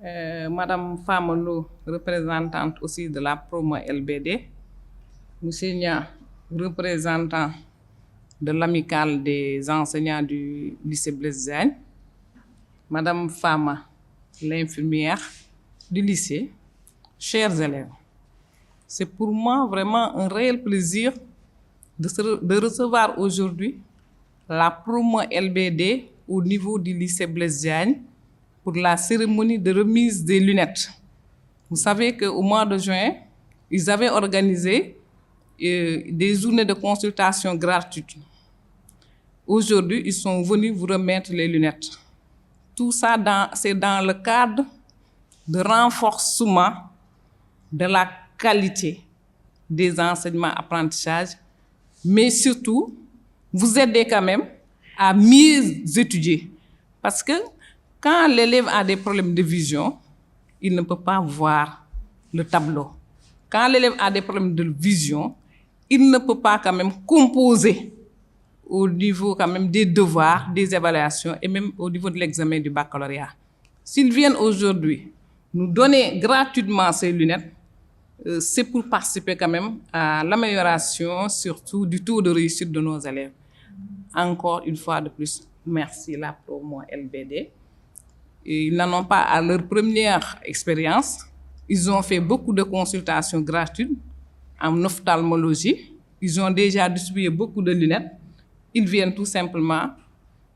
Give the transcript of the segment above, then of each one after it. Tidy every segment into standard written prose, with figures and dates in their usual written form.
Madame Famolo, représentante aussi de la promo LBD, Monsieur Nia, représentant de l'amicale des enseignants du lycée Blaise Diagne, Madame Fama, l'infirmière du lycée, chers élèves, c'est pour moi vraiment un réel plaisir de recevoir aujourd'hui la promo LBD au niveau du lycée Blaise Diagne pour la cérémonie de remise des lunettes. Vous savez qu'au mois de juin, ils avaient organisé des journées de consultation gratuites. Aujourd'hui, ils sont venus vous remettre les lunettes. Tout ça, c'est dans le cadre de renforcement de la qualité des enseignements apprentissages, mais surtout, vous aidez quand même à mieux étudier. Parce que quand l'élève a des problèmes de vision, il ne peut pas voir le tableau. Quand l'élève a des problèmes de vision, il ne peut pas quand même composer au niveau quand même des devoirs, des évaluations et même au niveau de l'examen du baccalauréat. S'ils viennent aujourd'hui nous donner gratuitement ces lunettes, c'est pour participer quand même à l'amélioration surtout du taux de réussite de nos élèves. Encore une fois de plus, merci la promo LBD. Ils n'en ont pas à leur première expérience. Ils ont fait beaucoup de consultations gratuites en ophtalmologie. Ils ont déjà distribué beaucoup de lunettes. Ils viennent tout simplement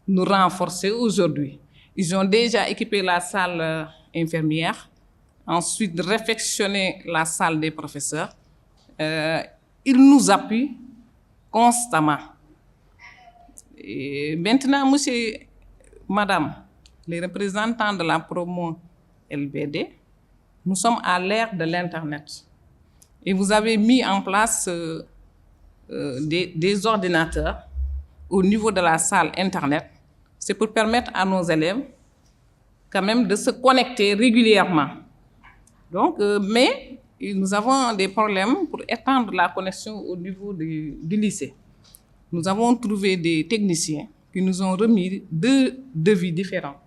nous renforcer aujourd'hui. Ils ont déjà équipé la salle infirmière, ensuite réfectionné la salle des professeurs. Ils nous appuient constamment. Et maintenant, monsieur, madame, les représentants de la promo LBD, nous sommes à l'ère de l'Internet. Et vous avez mis en place des ordinateurs au niveau de la salle Internet. C'est pour permettre à nos élèves quand même de se connecter régulièrement. Donc, mais nous avons des problèmes pour étendre la connexion au niveau du lycée. Nous avons trouvé des techniciens qui nous ont remis deux devis différents.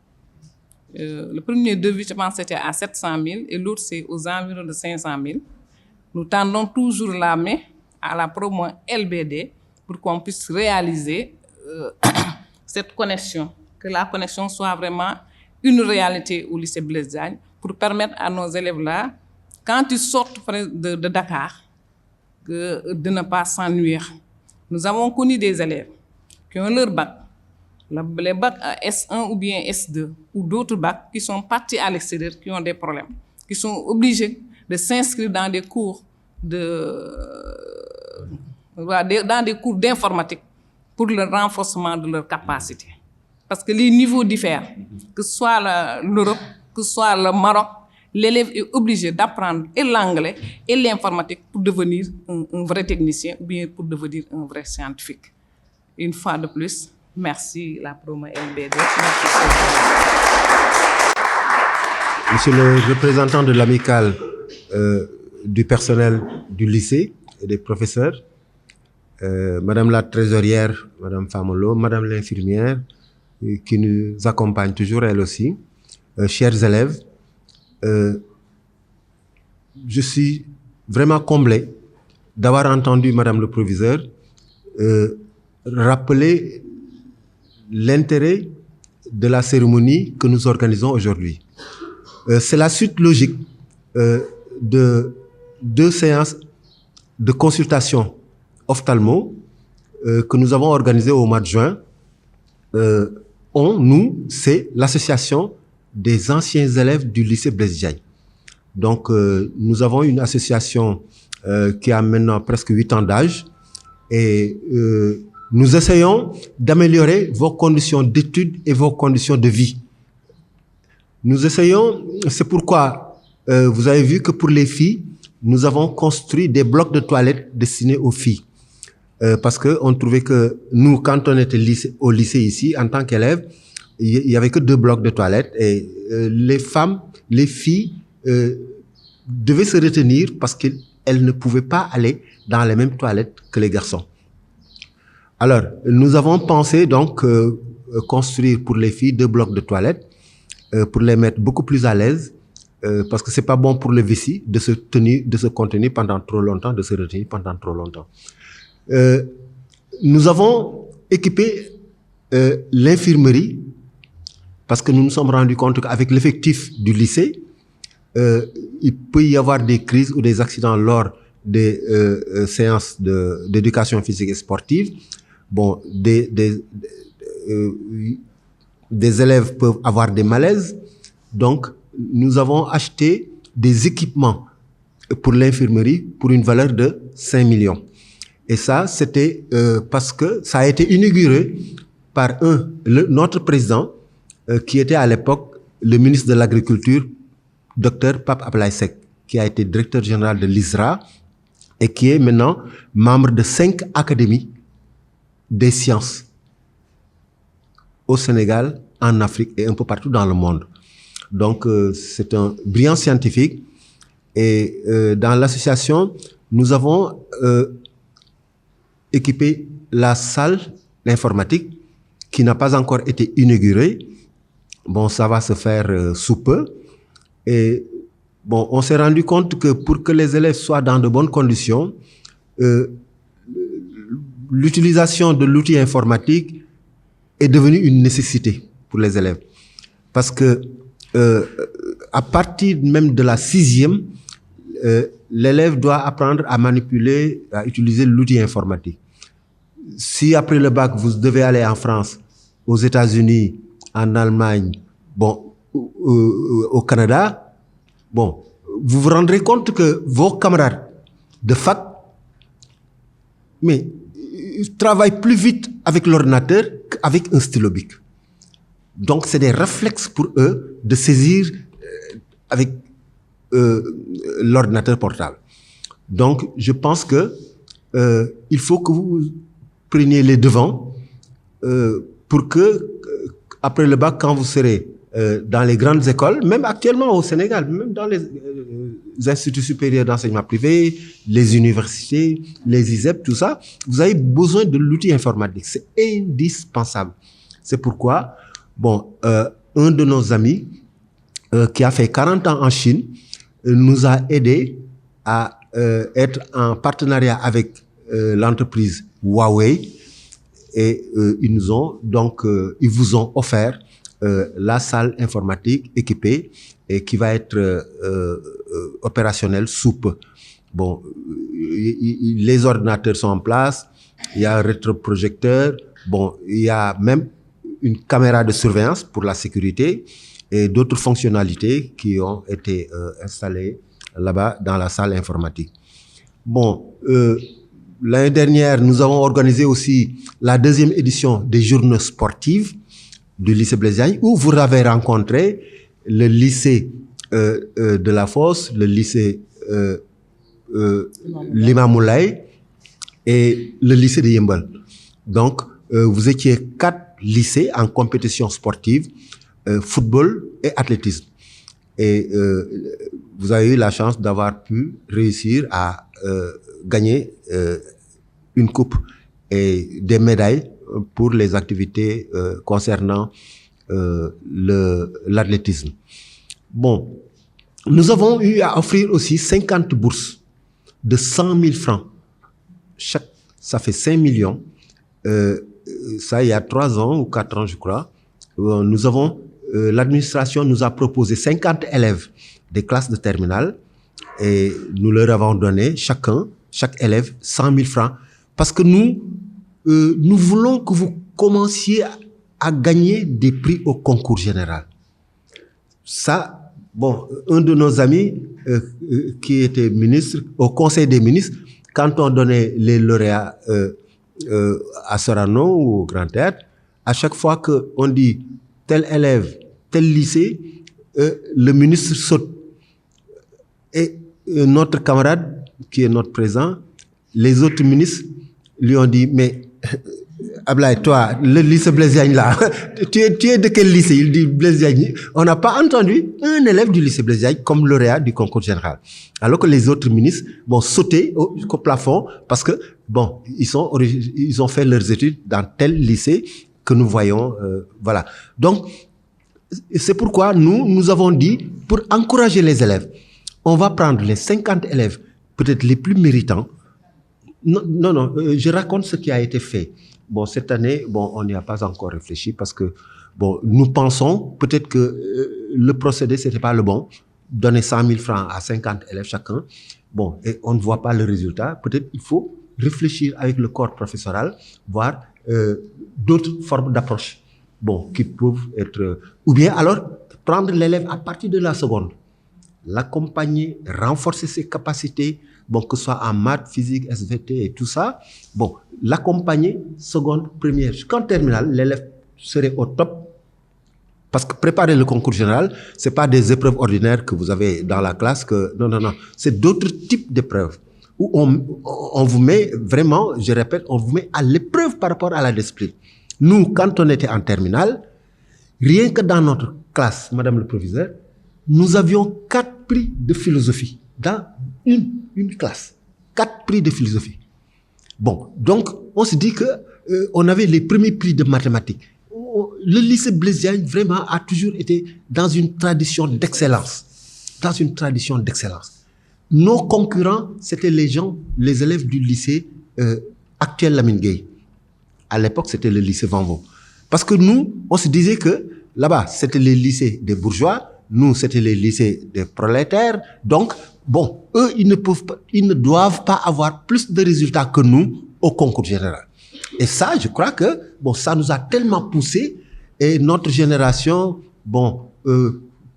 Le premier devis, je pense, c'était à 700 000 et l'autre, c'est aux environs de 500 000. Nous tendons toujours la main à la promo LBD pour qu'on puisse réaliser cette connexion, que la connexion soit vraiment une réalité au lycée Blaise Diagne pour permettre à nos élèves-là, quand ils sortent de Dakar, de ne pas s'ennuyer. Nous avons connu des élèves qui ont leur bac, les bacs S1 ou bien S2, ou d'autres bacs qui sont partis à l'extérieur, qui ont des problèmes, qui sont obligés de s'inscrire dans des cours d'informatique pour le renforcement de leurs capacités. Parce que les niveaux diffèrent, que ce soit l'Europe, que ce soit le Maroc, l'élève est obligé d'apprendre et l'anglais et l'informatique pour devenir un vrai technicien ou bien pour devenir un vrai scientifique. Une fois de plus, merci la promo LBD. Monsieur le représentant de l'amicale du personnel du lycée et des professeurs, Madame la trésorière, Madame Famolo, Madame l'infirmière, qui nous accompagne toujours elle aussi, chers élèves, je suis vraiment comblé d'avoir entendu Madame le proviseur rappeler l'intérêt de la cérémonie que nous organisons aujourd'hui. C'est la suite logique de deux séances de consultation ophtalmo que nous avons organisées au mois de juin. C'est l'association des anciens élèves du lycée Blaise Diagne. Donc, nous avons une association qui a maintenant presque 8 ans d'âge et nous essayons d'améliorer vos conditions d'études et vos conditions de vie. Nous essayons, c'est pourquoi vous avez vu que pour les filles, nous avons construit des blocs de toilettes destinés aux filles. Parce qu'on trouvait que nous, quand on était au lycée ici, en tant qu'élèves, il n'y avait que 2 blocs de toilettes et les filles devaient se retenir parce qu'elles ne pouvaient pas aller dans les mêmes toilettes que les garçons. Alors, nous avons pensé donc construire pour les filles 2 blocs de toilettes pour les mettre beaucoup plus à l'aise parce que c'est pas bon pour le vessie de se contenir pendant trop longtemps, de se retenir pendant trop longtemps. Nous avons équipé l'infirmerie parce que nous nous sommes rendus compte qu'avec l'effectif du lycée, il peut y avoir des crises ou des accidents lors des séances d'éducation physique et sportive. Bon, des élèves peuvent avoir des malaises. Donc, nous avons acheté des équipements pour l'infirmerie pour une valeur de 5 millions. Et ça, c'était parce que ça a été inauguré par notre président, qui était à l'époque le ministre de l'Agriculture, Dr Pape Ablaye Seck, qui a été directeur général de l'ISRA et qui est maintenant membre de 5 académies des sciences au Sénégal, en Afrique et un peu partout dans le monde. Donc, c'est un brillant scientifique. Et dans l'association, nous avons équipé la salle d'informatique qui n'a pas encore été inaugurée. Bon, ça va se faire sous peu. Et bon, on s'est rendu compte que pour que les élèves soient dans de bonnes conditions, l'utilisation de l'outil informatique est devenue une nécessité pour les élèves. Parce que à partir même de la 6e, l'élève doit apprendre à manipuler, à utiliser l'outil informatique. Si après le bac, vous devez aller en France, aux États-Unis, en Allemagne, bon, au Canada, bon, vous vous rendrez compte que vos camarades de fac, mais ils travaillent plus vite avec l'ordinateur qu'avec un stylo bic. Donc, c'est des réflexes pour eux de saisir avec l'ordinateur portable. Donc, je pense que il faut que vous preniez les devants pour que, après le bac, quand vous serez dans les grandes écoles, même actuellement au Sénégal, même dans les instituts supérieurs d'enseignement privé, les universités, les ISEP, tout ça, vous avez besoin de l'outil informatique. C'est indispensable. C'est pourquoi, bon, un de nos amis qui a fait 40 ans en Chine nous a aidé à être en partenariat avec l'entreprise Huawei et ils vous ont offert la salle informatique équipée et qui va être opérationnelle sous peu. Bon, les ordinateurs sont en place, il y a un rétroprojecteur, bon, il y a même une caméra de surveillance pour la sécurité et d'autres fonctionnalités qui ont été installées là-bas dans la salle informatique. Bon, l'année dernière, nous avons organisé aussi la 2e édition des journées sportives du lycée Blaise Diagne où vous avez rencontré le lycée de la Fosse, le lycée Limamoulaye et le lycée de Yeumbeul. Donc, vous étiez 4 lycées en compétition sportive, football et athlétisme. Et vous avez eu la chance d'avoir pu réussir à gagner une coupe et des médailles pour les activités concernant l'athlétisme. Bon, nous avons eu à offrir aussi 50 bourses de 100 000 francs. Ça fait 5 millions. Ça, il y a 3 ans ou 4 ans, je crois. Nous avons, l'administration nous a proposé 50 élèves des classes de terminale et nous leur avons donné chaque élève 100 000 francs parce que nous voulons que vous commenciez à gagner des prix au concours général. Ça, bon, un de nos amis qui était ministre au Conseil des ministres, quand on donnait les lauréats à Sorano ou au Grand Théâtre, à chaque fois qu'on dit tel élève, tel lycée, le ministre saute. Et notre camarade, qui est notre président, les autres ministres lui ont dit, mais Ablaye, toi, le lycée Blaise Diagne là, tu es de quel lycée? Il dit Blaise Diagne. On n'a pas entendu un élève du lycée Blaise Diagne comme lauréat du concours général. Alors que les autres ministres vont sauter au plafond parce que, bon, ils ont fait leurs études dans tel lycée que nous voyons, voilà. Donc, c'est pourquoi nous avons dit, pour encourager les élèves, on va prendre les 50 élèves, peut-être les plus méritants. Non, je raconte ce qui a été fait. Bon, cette année, bon, on n'y a pas encore réfléchi parce que, bon, nous pensons peut-être que le procédé, c'était pas le bon. Donner 100 000 francs à 50 élèves chacun. Bon, et on ne voit pas le résultat. Peut-être il faut réfléchir avec le corps professoral, voir d'autres formes d'approche, bon, qui peuvent être... ou bien alors, prendre l'élève à partir de la seconde, l'accompagner, renforcer ses capacités, bon, que ce soit en maths, physique, SVT et tout ça. Bon, l'accompagner seconde, première. Jusqu'en terminale, l'élève serait au top. Parce que préparer le concours général, c'est pas des épreuves ordinaires que vous avez dans la classe. Non. C'est d'autres types d'épreuves où on vous met vraiment, je répète, on vous met à l'épreuve par rapport à la discipline. Nous, quand on était en terminale, rien que dans notre classe, Madame le Proviseur, nous avions 4 prix de philosophie dans une classe. 4 prix de philosophie. Bon, donc on se dit que on avait les premiers prix de mathématiques. Le lycée Blaise Diagne vraiment a toujours été dans une tradition d'excellence. Dans une tradition d'excellence. Nos concurrents, c'était les élèves du lycée actuel Lamine Gueye. À l'époque, c'était le lycée Vanvo. Parce que nous, on se disait que là-bas, c'était les lycées des bourgeois, nous, c'était les lycées des prolétaires. Donc, bon, eux, ils ne doivent pas avoir plus de résultats que nous au concours général. Et ça, je crois que, bon, ça nous a tellement poussé, et notre génération, bon,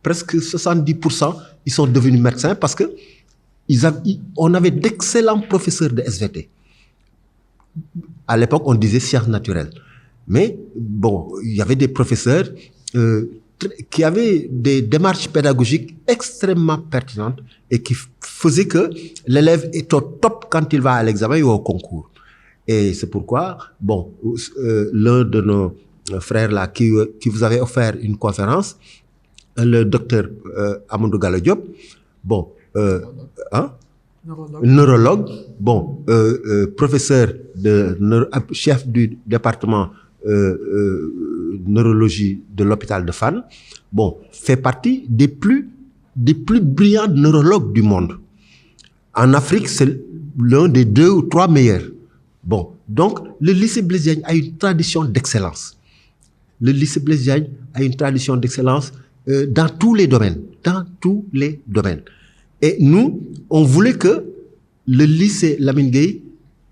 presque 70%, ils sont devenus médecins parce que on avait d'excellents professeurs de SVT. À l'époque, on disait sciences naturelles. Mais, bon, il y avait des professeurs qui avaient des démarches pédagogiques extrêmement pertinentes et qui faisaient que l'élève est au top quand il va à l'examen ou au concours. Et c'est pourquoi, bon, l'un de nos frères là qui vous avait offert une conférence, le docteur Amadou Gallo Diop, bon, neurologue, bon, professeur chef du département neurologie de l'hôpital de Fann, bon, fait partie des plus brillants neurologues du monde. En Afrique, c'est l'un des 2 ou 3 meilleurs. Bon, donc le lycée Blaise Diagne a une tradition d'excellence. Le lycée Blaise Diagne a une tradition d'excellence dans tous les domaines. Dans tous les domaines. Et nous, on voulait que le lycée Lamine Gueye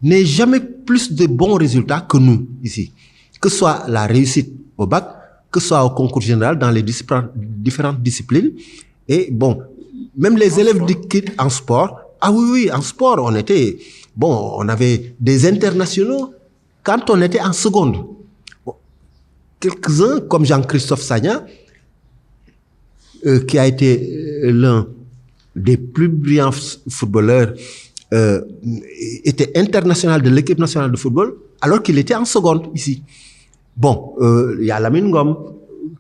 n'ait jamais plus de bons résultats que nous, ici. Que ce soit la réussite au bac, que ce soit au concours général dans les différentes disciplines. Et bon, même les élèves en sport, ah oui, en sport, on avait des internationaux quand on était en seconde. Bon, quelques-uns, comme Jean-Christophe Sagna, qui a été l'un des plus brillants footballeurs, était international de l'équipe nationale de football, alors qu'il était en seconde ici. Bon, il y a Lamine Ngom,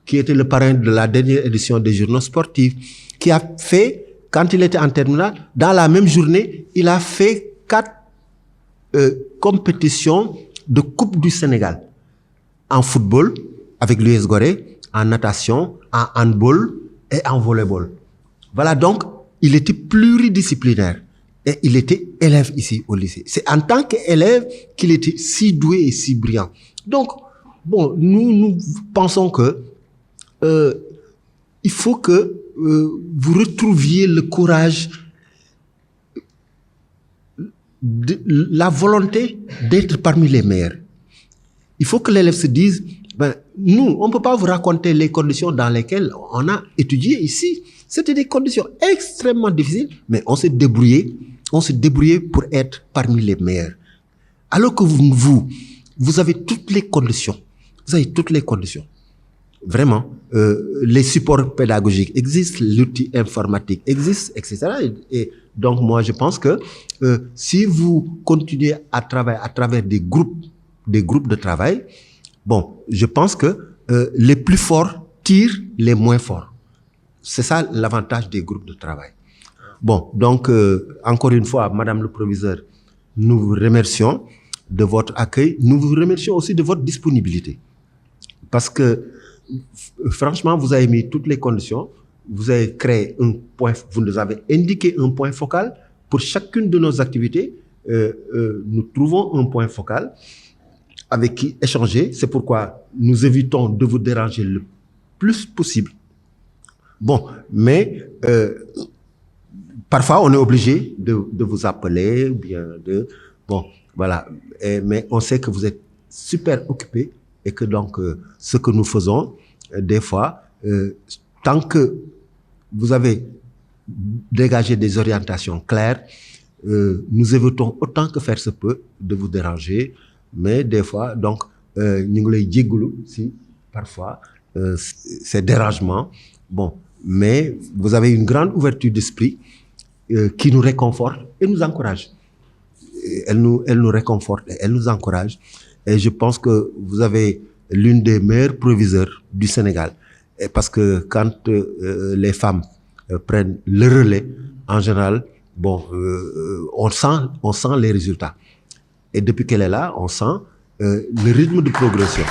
qui était le parrain de la dernière édition des journaux sportifs, qui a fait, quand il était en terminale, dans la même journée, il a fait 4 compétitions de Coupe du Sénégal. En football, avec l'US Gorée, en natation, en handball et en volleyball. Voilà, donc, il était pluridisciplinaire. Et il était élève ici au lycée. C'est en tant qu'élève qu'il était si doué et si brillant. Donc, bon, nous pensons que il faut que vous retrouviez le courage, la volonté d'être parmi les meilleurs. Il faut que l'élève se dise, nous, on ne peut pas vous raconter les conditions dans lesquelles on a étudié ici. C'était des conditions extrêmement difficiles, mais on s'est débrouillé pour être parmi les meilleurs. Alors que vous avez toutes les conditions. Vous avez toutes les conditions. Vraiment, les supports pédagogiques existent, l'outil informatique existe, etc. Et donc, moi, je pense que si vous continuez à travailler à travers des groupes de travail, bon, je pense que les plus forts tirent les moins forts. C'est ça l'avantage des groupes de travail. Bon, donc, encore une fois, Madame le Proviseur, nous vous remercions de votre accueil. Nous vous remercions aussi de votre disponibilité. Parce que, franchement, vous avez mis toutes les conditions. vous avez créé un point, vous nous avez indiqué un point focal. Pour chacune de nos activités, nous trouvons un point focal avec qui échanger. C'est pourquoi nous évitons de vous déranger le plus possible. Bon, mais parfois on est obligé de vous appeler, ou bien bon, voilà. Mais on sait que vous êtes super occupés et que donc ce que nous faisons, des fois, tant que vous avez dégagé des orientations claires, nous évitons autant que faire se peut de vous déranger. Mais des fois, donc, ñu ngi lay jéggalu si parfois ces dérangements. Bon, mais vous avez une grande ouverture d'esprit qui nous réconforte et nous encourage. Elle nous réconforte et elle nous encourage. Et je pense que vous avez l'une des meilleures proviseurs du Sénégal. Et parce que quand les femmes prennent le relais, en général, bon, on sent les résultats. Et depuis qu'elle est là, on sent le rythme de progression.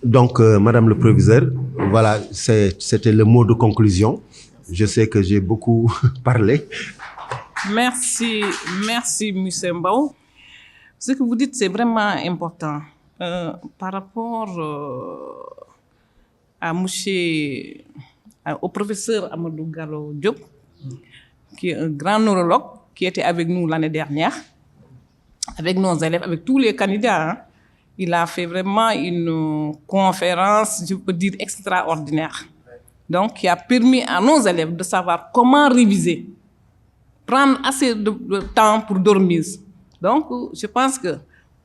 Donc, Madame le Proviseur, voilà, c'était le mot de conclusion. Je sais que j'ai beaucoup parlé. Merci, M. Mbao. Ce que vous dites, c'est vraiment important. Par rapport au professeur Amadou Gallo Diop, qui est un grand neurologue, qui était avec nous l'année dernière, avec nos élèves, avec tous les candidats. Hein. Il a fait vraiment une conférence, je peux dire, extraordinaire. Donc, qui a permis à nos élèves de savoir comment réviser, prendre assez de temps pour dormir. Donc, je pense que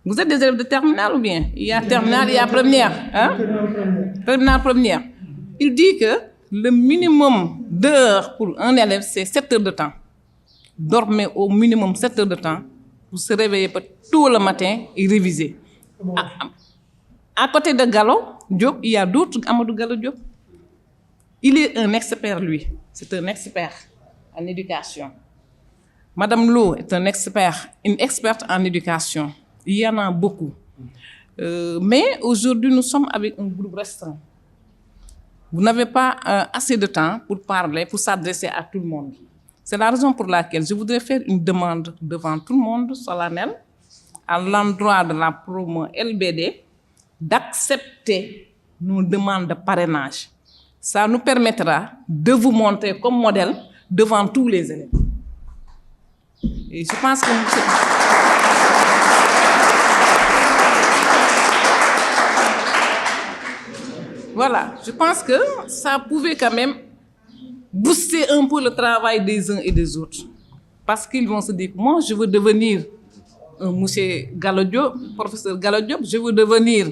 vous êtes des élèves de terminale ou bien? Il y a terminale, il y a première. Hein? Terminale, première. Il dit que le minimum d'heures pour un élève, c'est 7 heures de temps. Dormez au minimum 7 heures de temps pour se réveiller tout le matin et réviser. À côté de Gallo Diop, il y a d'autres Amadou Gallo Diop. Il est un expert, lui. C'est un expert en éducation. Madame Lo est une experte en éducation. Il y en a beaucoup. Mais aujourd'hui, nous sommes avec un groupe restreint. Vous n'avez pas assez de temps pour parler, pour s'adresser à tout le monde. C'est la raison pour laquelle je voudrais faire une demande devant tout le monde, solennelle, à l'endroit de la promo LBD, d'accepter nos demandes de parrainage. Ça nous permettra de vous montrer comme modèle devant tous les élèves. Et je pense que voilà, je pense que ça pouvait quand même booster un peu le travail des uns et des autres. Parce qu'ils vont se dire, moi je veux devenir monsieur Gallo Diop, professeur Gallo Diop, je veux devenir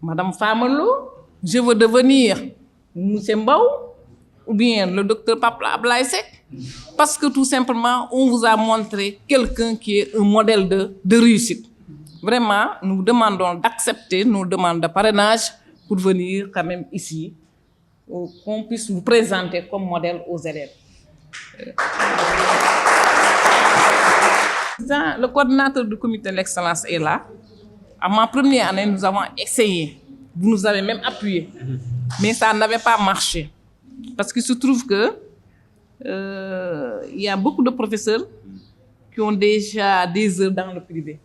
Madame Famelo, je veux devenir monsieur Mbao, ou bien le docteur Papa Ablaye Seck, parce que tout simplement, on vous a montré quelqu'un qui est un modèle de réussite. Vraiment, nous demandons d'accepter nos demandes de parrainage pour venir quand même ici, qu'on puisse vous présenter comme modèle aux élèves. Le coordinateur du comité de l'excellence est là. À ma première année, nous avons essayé. Vous nous avez même appuyé. Mais ça n'avait pas marché. Parce qu'il se trouve que il y a beaucoup de professeurs qui ont déjà des heures dans le privé.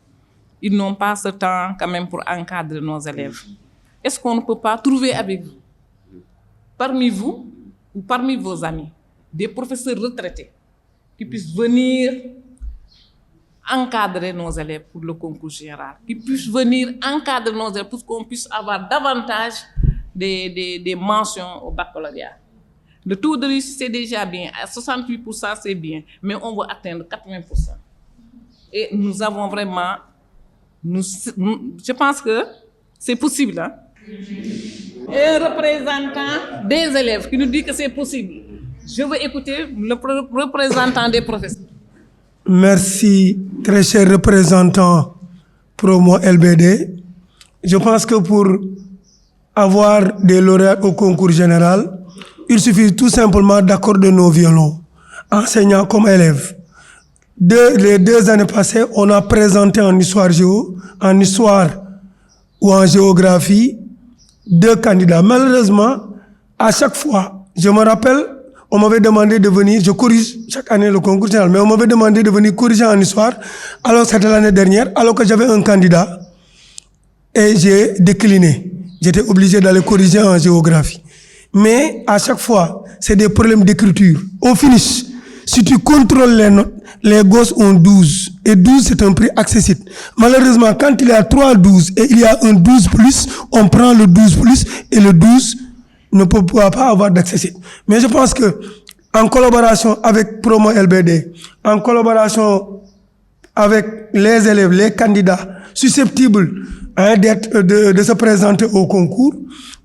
Ils n'ont pas ce temps quand même pour encadrer nos élèves. Est-ce qu'on ne peut pas trouver avec vous, parmi vous ou parmi vos amis, des professeurs retraités qui puissent venir encadrer nos élèves pour le concours général, qui puissent venir encadrer nos élèves pour qu'on puisse avoir davantage des mentions au baccalauréat. Le taux de réussite, c'est déjà bien. À 68%, c'est bien. Mais on va atteindre 80%. Et nous avons vraiment... je pense que c'est possible. Hein? Un représentant des élèves qui nous dit que c'est possible. Je veux écouter le représentant des professeurs. Merci, très cher représentant promo LBD. Je pense que pour avoir des lauréats au concours général, il suffit tout simplement d'accorder nos violons, enseignants comme élèves. Les 2 années passées, on a présenté en histoire géo, en histoire ou en géographie, 2 candidats. Malheureusement, à chaque fois, je me rappelle, on m'avait demandé de venir, je corrige chaque année le concours général, mais on m'avait demandé de venir corriger en histoire, alors c'était l'année dernière, alors que j'avais un candidat, et j'ai décliné. J'étais obligé d'aller corriger en géographie. Mais à chaque fois, c'est des problèmes d'écriture. Au finish, si tu contrôles les notes, les gosses ont 12. Et 12, c'est un prix accessible. Malheureusement, quand il y a 3 12 et il y a un 12 plus, on prend le 12 plus et le 12 ne peut pas avoir d'accessible. Mais je pense que, en collaboration avec Promo LBD, en collaboration avec les élèves, les candidats susceptibles de se présenter au concours,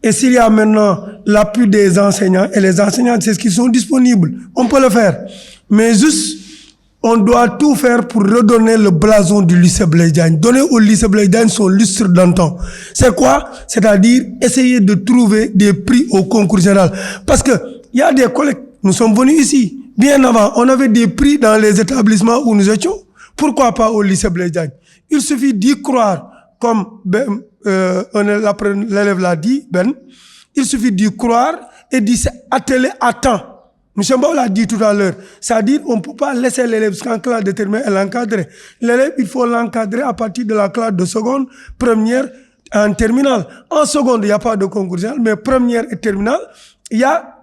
et s'il y a maintenant l'appui des enseignants, et les enseignants, c'est ce qui sont disponibles, on peut le faire. Mais juste, on doit tout faire pour redonner le blason du lycée Blaise Diagne. Donner au lycée Blaise Diagne son lustre d'antan. C'est quoi? C'est-à-dire essayer de trouver des prix au concours général. Parce que il y a des collègues, nous sommes venus ici, bien avant, on avait des prix dans les établissements où nous étions. Pourquoi pas au lycée Blaise Diagne? Il suffit d'y croire, comme l'élève l'a dit, il suffit d'y croire et d'y atteler à temps. M. Mbao l'a dit tout à l'heure, c'est-à-dire on ne peut pas laisser l'élève jusqu'en classe de terminale et l'encadrer. L'élève, il faut l'encadrer à partir de la classe de seconde, première, en terminale. En seconde, il n'y a pas de concours général, mais première et terminale, il y a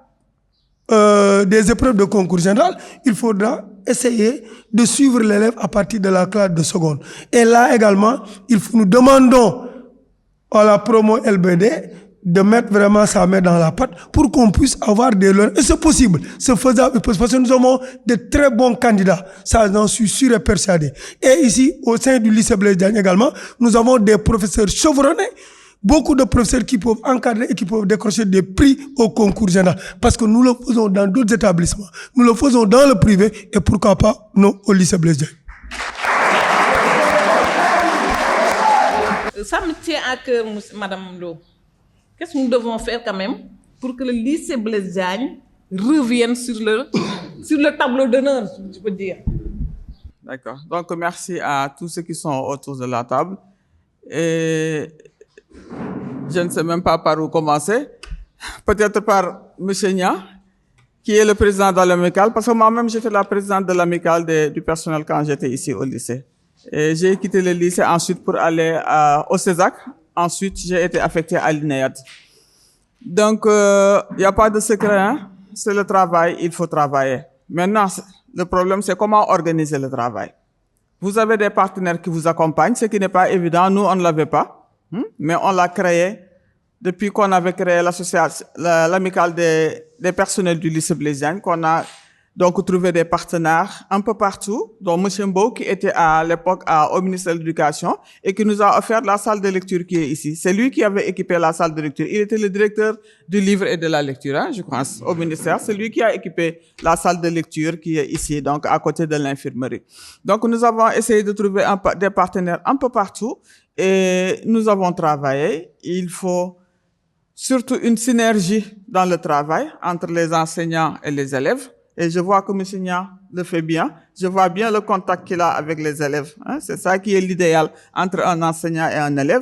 des épreuves de concours général. Il faudra essayer de suivre l'élève à partir de la classe de seconde. Et là également, nous demandons à la promo LBD de mettre vraiment sa main dans la pâte pour qu'on puisse avoir des learners. Et c'est possible, c'est faisable, parce que nous avons de très bons candidats. Ça, j'en suis sûr et persuadé. Et ici, au sein du lycée Blaise Diagne également, nous avons des professeurs chevronnés, beaucoup de professeurs qui peuvent encadrer et qui peuvent décrocher des prix au concours général. Parce que nous le faisons dans d'autres établissements. Nous le faisons dans le privé et pourquoi pas, non, au lycée Blaise Diagne. Ça me tient à cœur, Madame Ndo. Qu'est-ce que nous devons faire quand même pour que le lycée Blaise Diagne revienne sur le tableau d'honneur, je peux dire. D'accord. Donc, merci à tous ceux qui sont autour de la table. Et je ne sais même pas par où commencer. Peut-être par M. Nia, qui est le président de l'amicale, parce que moi-même, j'étais la présidente de l'amicale du personnel quand j'étais ici au lycée. Et j'ai quitté le lycée ensuite pour aller au CESAC. Ensuite, j'ai été affecté à l'INEAD. Donc, il n'y a pas de secret, hein? C'est le travail, il faut travailler. Maintenant, le problème, c'est comment organiser le travail. Vous avez des partenaires qui vous accompagnent, ce qui n'est pas évident. Nous, on ne l'avait pas, mais on l'a créé depuis qu'on avait créé l'association, l'amicale des personnels du lycée Blaise Diagne, qu'on a donc trouvé des partenaires un peu partout, dont M. Mbao, qui était à l'époque au ministère de l'Éducation et qui nous a offert la salle de lecture qui est ici. C'est lui qui avait équipé la salle de lecture. Il était le directeur du livre et de la lecture, hein, je pense, au ministère. C'est lui qui a équipé la salle de lecture qui est ici, donc à côté de l'infirmerie. Donc nous avons essayé de trouver des partenaires un peu partout et nous avons travaillé. Il faut surtout une synergie dans le travail entre les enseignants et les élèves. Et je vois que M. Nia le fait bien. Je vois bien le contact qu'il a avec les élèves. Hein. C'est ça qui est l'idéal entre un enseignant et un élève.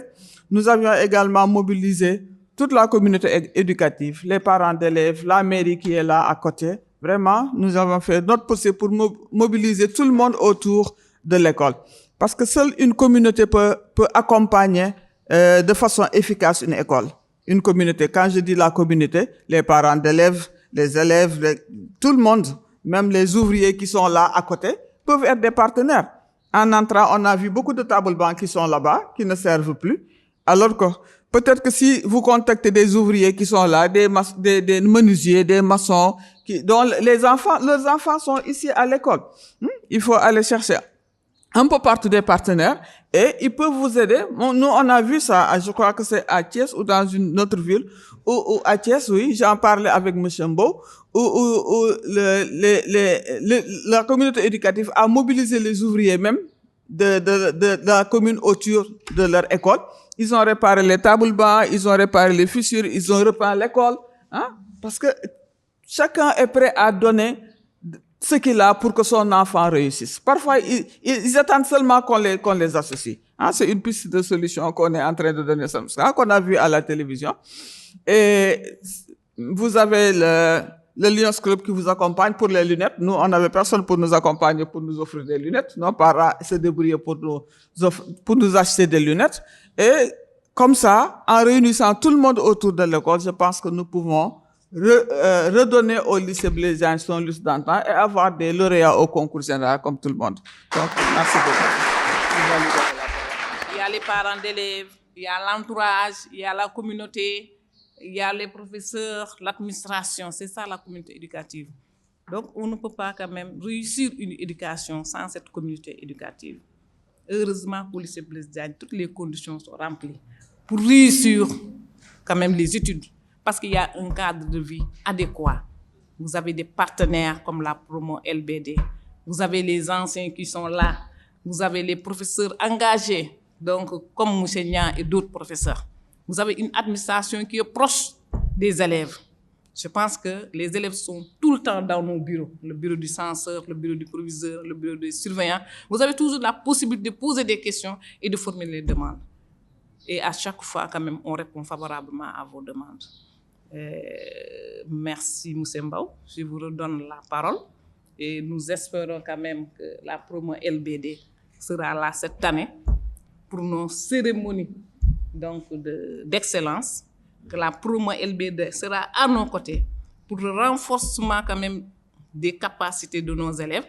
Nous avions également mobilisé toute la communauté éducative, les parents d'élèves, la mairie qui est là à côté. Vraiment, nous avons fait notre possible pour mobiliser tout le monde autour de l'école. Parce que seule une communauté peut accompagner de façon efficace une école. Une communauté, quand je dis la communauté, les parents d'élèves, les élèves, tout le monde, même les ouvriers qui sont là à côté, peuvent être des partenaires. En entrant, on a vu beaucoup de tables bancs qui sont là-bas, qui ne servent plus. Alors que peut-être que si vous contactez des ouvriers qui sont là, des menuisiers, des maçons, dont leurs enfants sont ici à l'école, il faut aller chercher un peu partout des partenaires et ils peuvent vous aider. Nous, on a vu ça, je crois que c'est à Thiès ou dans une autre ville, ou à Thiès, oui, j'en parlais avec M. Mbao, où la communauté éducative a mobilisé les ouvriers même de la commune autour de leur école. Ils ont réparé les tables bancs, ils ont réparé les fissures, ils ont repeint l'école, hein, parce que chacun est prêt à donner ce qu'il a pour que son enfant réussisse. Parfois, ils attendent seulement qu'on les associe. Hein, c'est une piste de solution qu'on est en train de donner, qu'on a vu à la télévision. Et vous avez le Lions Club qui vous accompagne pour les lunettes. Nous, on n'avait personne pour nous accompagner, pour nous offrir des lunettes. Nos parents se débrouillaient pour nous acheter des lunettes. Et comme ça, en réunissant tout le monde autour de l'école, je pense que nous pouvons redonner au lycée Blaise Diagne son lustre d'antan et avoir des lauréats au concours général comme tout le monde. Donc, merci beaucoup. Il y a les parents d'élèves, il y a l'entourage, il y a la communauté, il y a les professeurs, l'administration. C'est ça la communauté éducative. Donc, on ne peut pas quand même réussir une éducation sans cette communauté éducative. Heureusement, pour le lycée Blaise Diagne, toutes les conditions sont remplies pour réussir quand même les études. Parce qu'il y a un cadre de vie adéquat. Vous avez des partenaires comme la promo LBD. Vous avez les anciens qui sont là. Vous avez les professeurs engagés, donc comme Moussenia et d'autres professeurs. Vous avez une administration qui est proche des élèves. Je pense que les élèves sont tout le temps dans nos bureaux. Le bureau du censeur, le bureau du proviseur, le bureau du surveillant. Vous avez toujours la possibilité de poser des questions et de formuler des demandes. Et à chaque fois, quand même, on répond favorablement à vos demandes. Merci Moussa Mbaw, je vous redonne la parole et nous espérons quand même que la promo LBD sera là cette année pour nos cérémonies d'excellence, que la promo LBD sera à nos côtés pour le renforcement quand même des capacités de nos élèves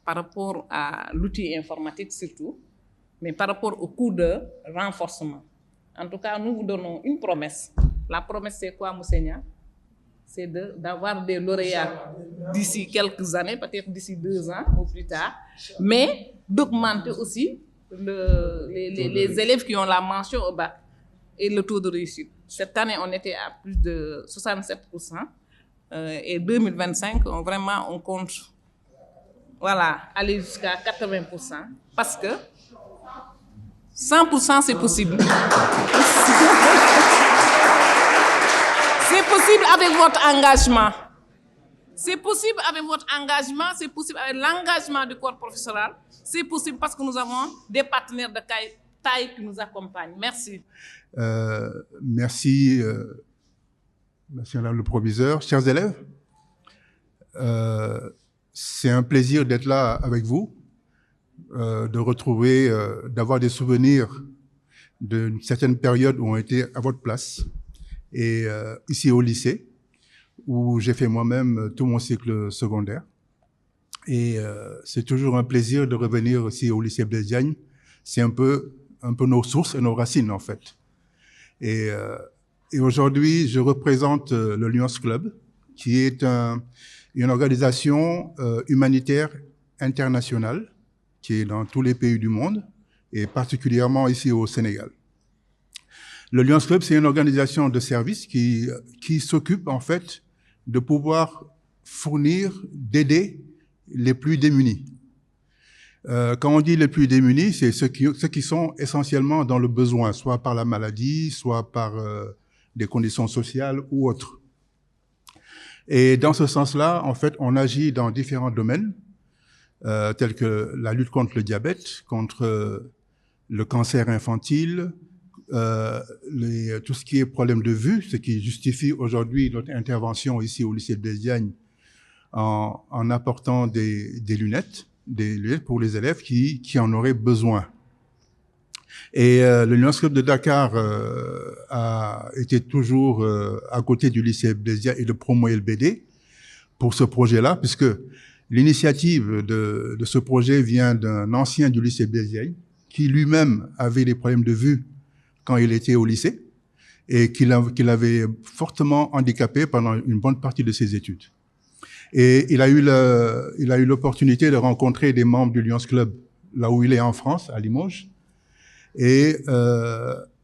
par rapport à l'outil informatique surtout, mais par rapport au cours de renforcement. En tout cas, nous vous donnons une promesse. La promesse, c'est quoi, Moussenia? C'est d'avoir des lauréats d'ici quelques années, peut-être d'ici 2 ans ou plus tard, mais d'augmenter aussi les élèves qui ont la mention au bac et le taux de réussite. Cette année, on était à plus de 67%. Et 2025, vraiment, on compte aller jusqu'à 80%. Parce que 100%, c'est possible. C'est possible avec votre engagement. C'est possible avec votre engagement, c'est possible avec l'engagement du corps professoral. C'est possible parce que nous avons des partenaires de taille qui nous accompagnent. Merci. Merci, Madame le proviseur. Chers élèves, c'est un plaisir d'être là avec vous, de retrouver, d'avoir des souvenirs d'une certaine période où on était à votre place. Et ici au lycée, où j'ai fait moi-même tout mon cycle secondaire. Et c'est toujours un plaisir de revenir aussi au lycée Blaise Diagne. C'est un peu nos sources et nos racines, en fait. Et aujourd'hui, je représente le Lions Club, qui est une organisation humanitaire internationale, qui est dans tous les pays du monde, et particulièrement ici au Sénégal. Le Lions Club, c'est une organisation de service qui s'occupe, en fait, de pouvoir fournir, d'aider les plus démunis. Quand on dit les plus démunis, c'est ceux qui sont essentiellement dans le besoin, soit par la maladie, soit par des conditions sociales ou autres. Et dans ce sens-là, en fait, on agit dans différents domaines, tels que la lutte contre le diabète, contre le cancer infantile, tout ce qui est problème de vue, ce qui justifie aujourd'hui notre intervention ici au lycée Blaise Diagne en apportant des lunettes pour les élèves qui en auraient besoin. Et le Lions Club de Dakar a été toujours à côté du lycée Blaise Diagne et de Promo LBD pour ce projet-là, puisque l'initiative de ce projet vient d'un ancien du lycée Blaise Diagne qui lui-même avait des problèmes de vue quand il était au lycée et qu'il avait fortement handicapé pendant une bonne partie de ses études. Et il a eu l'opportunité de rencontrer des membres du Lions Club là où il est en France, à Limoges, et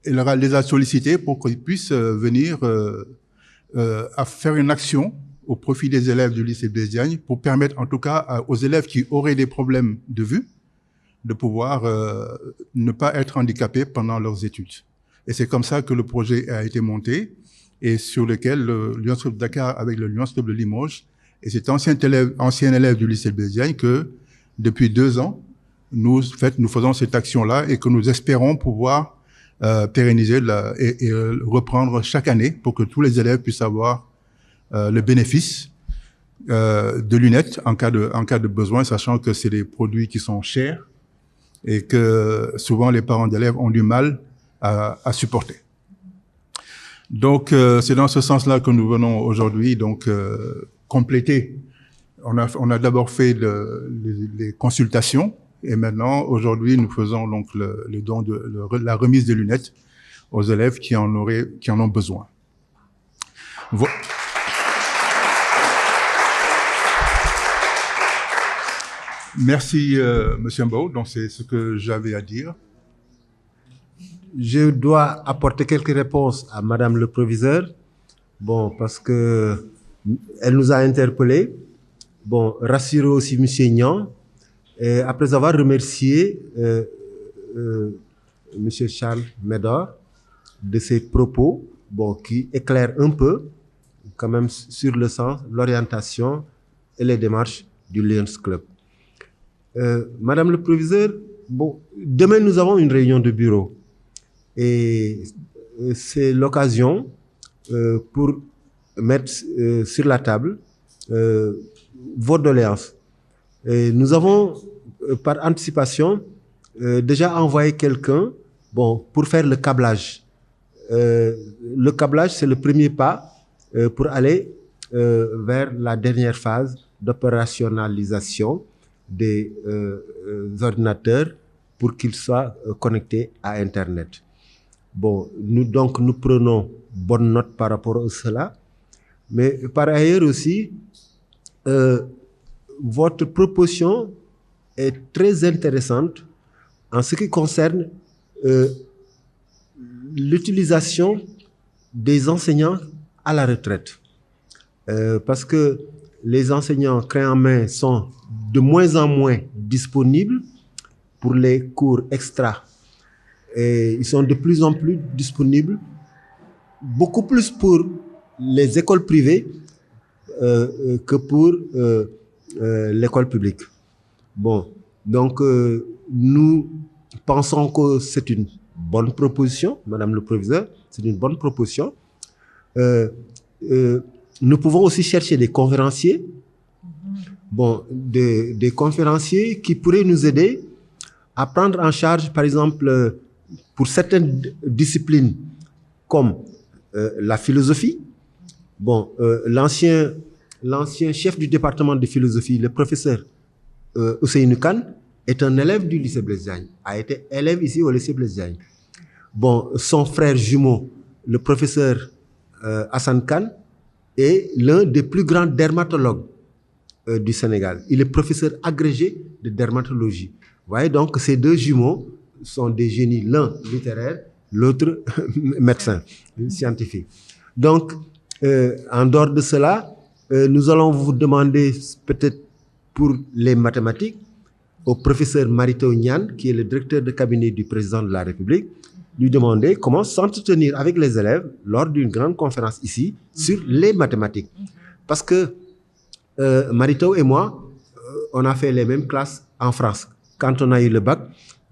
il les a sollicités pour qu'ils puissent venir à faire une action au profit des élèves du lycée Blaise Diagne pour permettre en tout cas aux élèves qui auraient des problèmes de vue de pouvoir ne pas être handicapés pendant leurs études. Et c'est comme ça que le projet a été monté et sur lequel le Lions Club de Dakar avec le Lions Club de Limoges Et cet ancien élève du lycée Blaise Diagne que, depuis 2 ans, nous faisons cette action-là et que nous espérons pouvoir pérenniser et reprendre chaque année pour que tous les élèves puissent avoir le bénéfice de lunettes en cas de besoin, sachant que c'est des produits qui sont chers et que souvent les parents d'élèves ont du mal à supporter. Donc, c'est dans ce sens-là que nous venons aujourd'hui donc compléter. On a d'abord fait les consultations et maintenant, aujourd'hui, nous faisons donc le don la remise de lunettes aux élèves qui en ont besoin. Merci, Monsieur Mbao. Donc, c'est ce que j'avais à dire. Je dois apporter quelques réponses à Madame le proviseur. Bon, parce que elle nous a interpellés. Bon, rassurer aussi Monsieur Niang. Et après avoir remercié Monsieur Charles Médor de ses propos, bon, qui éclairent un peu, quand même, sur le sens, l'orientation et les démarches du Lions Club. Madame le proviseur, bon, demain nous avons une réunion de bureau et c'est l'occasion pour mettre sur la table vos doléances. Et nous avons, par anticipation, déjà envoyé quelqu'un, bon, pour faire le câblage. Le câblage, c'est le premier pas pour aller vers la dernière phase d'opérationnalisation des ordinateurs pour qu'ils soient connectés à Internet. Bon, nous prenons bonne note par rapport à cela, mais par ailleurs aussi, votre proposition est très intéressante en ce qui concerne l'utilisation des enseignants à la retraite. Parce que les enseignants clés en main sont de moins en moins disponibles pour les cours extra. Et ils sont de plus en plus disponibles, beaucoup plus pour les écoles privées que pour l'école publique. Bon, donc nous pensons que c'est une bonne proposition, Madame le proviseur, c'est une bonne proposition. Nous pouvons aussi chercher des conférenciers, bon, des conférenciers qui pourraient nous aider à prendre en charge, par exemple, pour certaines disciplines comme la philosophie. Bon, l'ancien chef du département de philosophie, le professeur Ousseynou Kane, est un élève du lycée Blaise Diagne, a été élève ici au lycée Blaise Diagne. Bon, son frère jumeau, le professeur Hassan Kane, est l'un des plus grands dermatologues du Sénégal. Il est professeur agrégé de dermatologie. Vous voyez donc, ces deux jumeaux sont des génies, l'un littéraire, l'autre médecin, scientifique. Donc, en dehors de cela, nous allons vous demander peut-être pour les mathématiques au professeur Marito Niane, qui est le directeur de cabinet du président de la République, lui demander comment s'entretenir avec les élèves lors d'une grande conférence ici sur les mathématiques. Parce que Marito et moi, on a fait les mêmes classes en France. Quand on a eu le bac,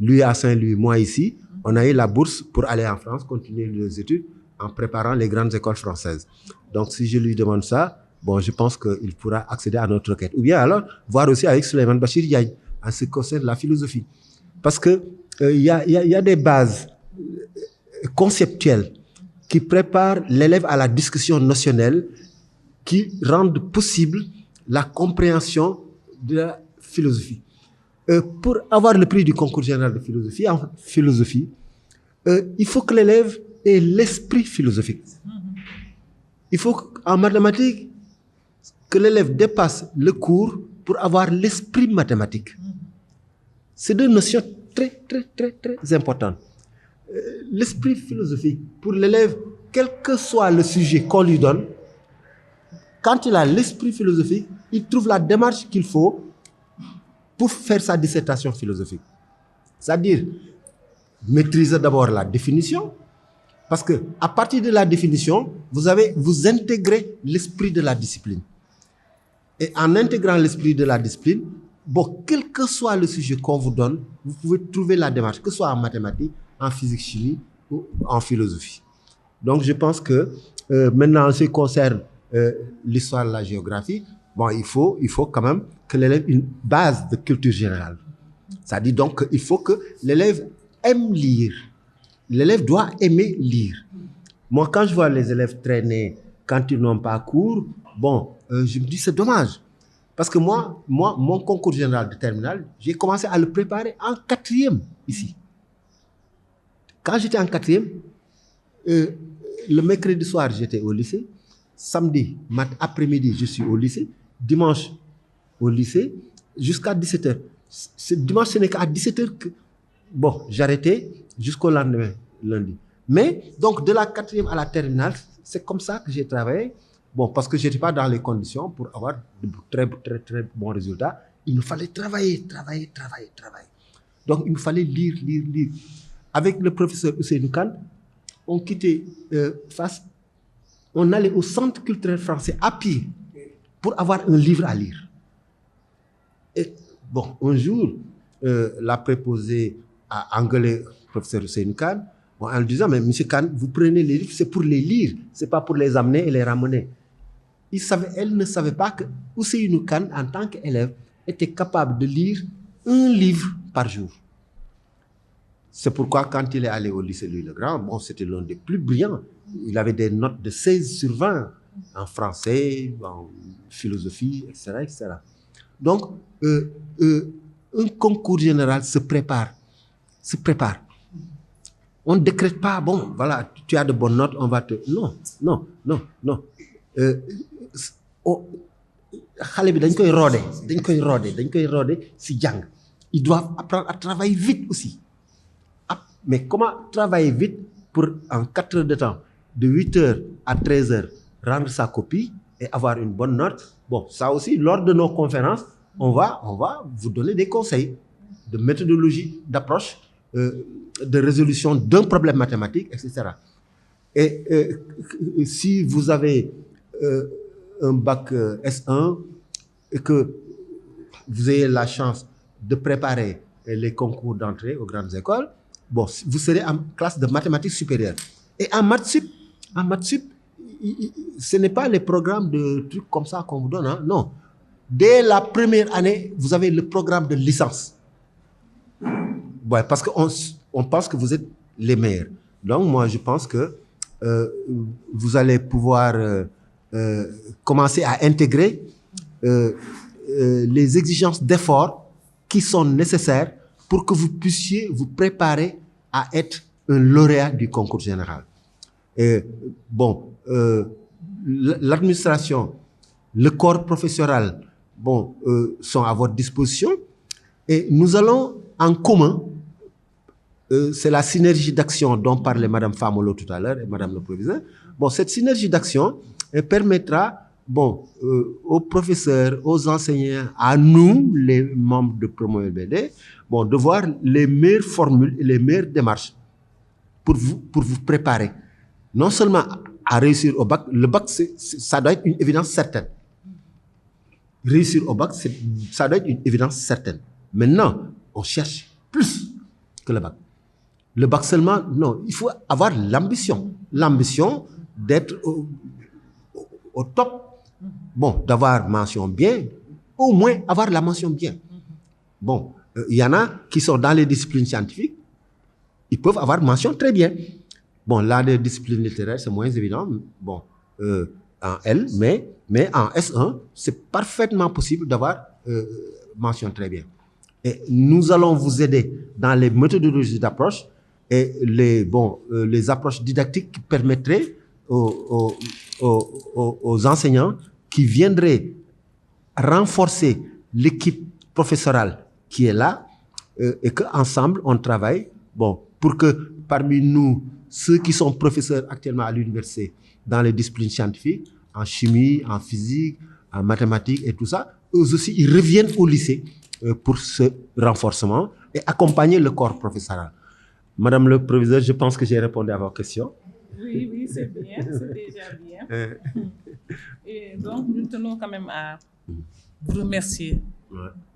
lui à Saint-Louis, moi ici, on a eu la bourse pour aller en France, continuer nos études en préparant les grandes écoles françaises. Donc si je lui demande ça, bon, je pense qu'il pourra accéder à notre requête. Ou bien alors, voir aussi avec Souleymane Bachir Diagne, en ce qui concerne la philosophie. Parce que y a des bases conceptuelles qui préparent l'élève à la discussion notionnelle, qui rendent possible la compréhension de la philosophie. Pour avoir le prix du concours général de philosophie, en philosophie, il faut que l'élève ait l'esprit philosophique. Il faut en mathématiques que l'élève dépasse le cours pour avoir l'esprit mathématique. C'est deux notions très, très, très, très importantes. L'esprit philosophique, pour l'élève, quel que soit le sujet qu'on lui donne, quand il a l'esprit philosophique, il trouve la démarche qu'il faut pour faire sa dissertation philosophique. C'est-à-dire, maîtriser d'abord la définition, parce que à partir de la définition, vous intégrez l'esprit de la discipline. Et en intégrant l'esprit de la discipline, bon, quel que soit le sujet qu'on vous donne, vous pouvez trouver la démarche, que ce soit en mathématiques, en physique, chimie ou en philosophie. Donc, je pense que maintenant, en ce qui concerne l'histoire de la géographie, bon, il faut quand même que l'élève ait une base de culture générale. Ça dit donc qu'il faut que l'élève aime lire. L'élève doit aimer lire. Moi, quand je vois les élèves traîner quand ils n'ont pas cours, bon, je me dis c'est dommage. Parce que moi, mon concours général de terminale, j'ai commencé à le préparer en 4e ici. Quand j'étais en 4e, le mercredi soir, j'étais au lycée. Samedi, après-midi, je suis au lycée. Dimanche, au lycée, jusqu'à 17h. Dimanche, ce n'est qu'à 17h que... Bon, j'arrêtais jusqu'au lendemain, lundi. Mais, donc, de la 4e à la terminale, c'est comme ça que j'ai travaillé. Bon, parce que je n'étais pas dans les conditions pour avoir de très bons résultats. Il me fallait travailler. Donc, il me fallait lire. Avec le professeur Ousseynou Kane, on quittait Fass, on allait au centre culturel français à pied pour avoir un livre à lire. Et bon, un jour, la préposée a engueulé le professeur Ousseynou Kane en lui disant, mais monsieur Kane, vous prenez les livres, c'est pour les lire, c'est pas pour les amener et les ramener. Elle ne savait pas que Ousseynou Kane, en tant qu'élève, était capable de lire un livre par jour. C'est pourquoi, quand il est allé au lycée Louis-le-Grand, bon, c'était l'un des plus brillants. Il avait des notes de 16 sur 20 en français, en philosophie, etc. Donc, un concours général se prépare. On ne décrète pas, bon, voilà, tu as de bonnes notes, on va te... Non. Xale bi dañ koy rodé si jàng. Ils doivent apprendre à travailler vite aussi. Mais comment travailler vite pour en 4 heures de temps, de 8h à 13h, rendre sa copie et avoir une bonne note? Bon, ça aussi, lors de nos conférences, on va vous donner des conseils de méthodologie, d'approche, de résolution d'un problème mathématique, etc. Et si vous avez un bac S1 et que vous ayez la chance de préparer les concours d'entrée aux grandes écoles, bon, vous serez en classe de mathématiques supérieures. Et en maths sup, ce n'est pas les programmes de trucs comme ça qu'on vous donne, hein, non. Dès la première année, vous avez le programme de licence. Ouais, parce qu'on pense que vous êtes les meilleurs. Donc, moi, je pense que vous allez pouvoir commencer à intégrer les exigences d'effort qui sont nécessaires pour que vous puissiez vous préparer à être un lauréat du concours général. Et bon, l'administration, le corps professoral, bon, sont à votre disposition et nous allons en commun, c'est la synergie d'action dont parlait Mme Famolo tout à l'heure et Mme le proviseur. Bon, cette synergie d'action permettra, bon, aux professeurs, aux enseignants, à nous, les membres de Promo LBD, bon, de voir les meilleures formules et les meilleures démarches pour vous préparer. Non seulement à réussir au bac, le bac, ça doit être une évidence certaine. Réussir au bac, ça doit être une évidence certaine. Maintenant, on cherche plus que le bac. Le bac seulement, non, il faut avoir l'ambition. L'ambition d'être au top. Bon, d'avoir mention bien, au moins avoir la mention bien. Bon, il y en a qui sont dans les disciplines scientifiques, ils peuvent avoir mention très bien. Bon, là, les disciplines littéraires, c'est moins évident. Bon, en L, mais en S1, c'est parfaitement possible d'avoir mention très bien. Et nous allons vous aider dans les méthodologies d'approche et les approches didactiques qui permettraient aux enseignants qui viendraient renforcer l'équipe professorale qui est là et qu'ensemble on travaille, bon, pour que parmi nous, ceux qui sont professeurs actuellement à l'université dans les disciplines scientifiques, en chimie, en physique, en mathématiques et tout ça, eux aussi, ils reviennent au lycée pour ce renforcement et accompagner le corps professoral. Madame le proviseur, je pense que j'ai répondu à vos questions. Oui, c'est bien, c'est déjà bien. Et donc, nous tenons quand même à vous remercier.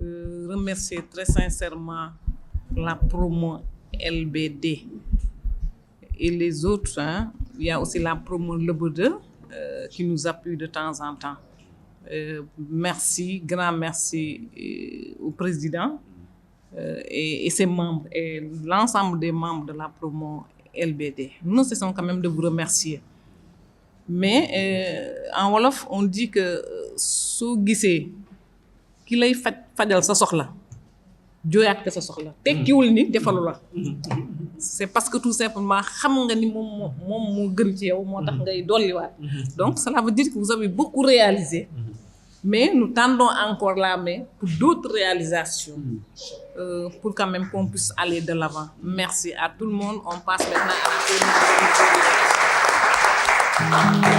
Remercier très sincèrement la promo LBD et les autres. Hein. Il y a aussi la promo LBD qui nous appuie de temps en temps. Merci, grand merci au président et ses membres et l'ensemble des membres de la promo LBD. Nous cessons quand même de vous remercier. Mais en Wolof, on dit que soo gisee ki lay fajal sa soxla jooyaat ko sa soxla tekkiwul ni defalu la. C'est parce que tout simplement xam nga ni moom moo gën ci yow moo tax ngay dolliwaat. Donc cela veut dire que vous avez beaucoup réalisé. Mais nous tendons encore la main pour d'autres réalisations, pour quand même qu'on puisse aller de l'avant. Merci à tout le monde. On passe maintenant à la